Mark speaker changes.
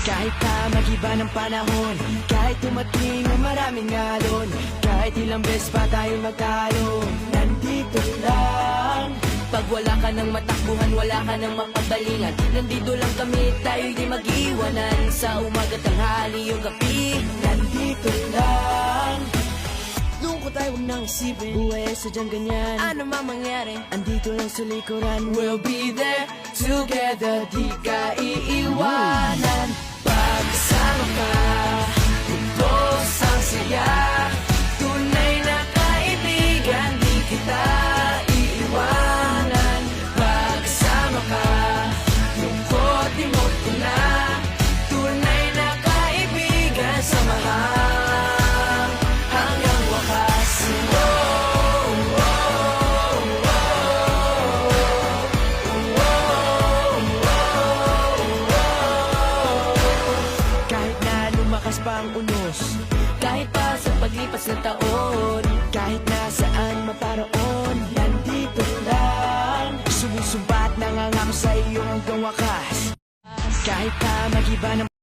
Speaker 1: Kahit pa mag-iba ng panahon, kahit tumating ang maraming alon, kahit ilang beses pa tayo magtalo, nandito lang. Pag wala ka ng matakbuhan, wala ka ng mapagbalingan, nandito lang kami, tayo'y di mag-iwanan. Sa umaga, tanghali o gabi, nandito lang. Lungkot tayo, huwag nang isipin, buhay ay sadyang ganyan. Ano man mangyari, andito lang sa likuran. We'll be there together, di ka iiwanan. Pagsama ka, ubos ang saya, tunay na kaibigan, di kita iiwanan. Pagsama ka, lungkot di mo na, tunay na kaibigan, samahan hanggang wakas. Kahit na lumakas pa ang unos, kahit pa sa paglipas ng taon, kahit na saan maparoon, nandito lang. Sumusumpa at nangangako sa iyo hanggang wakas. Kahit pa mag-iba ng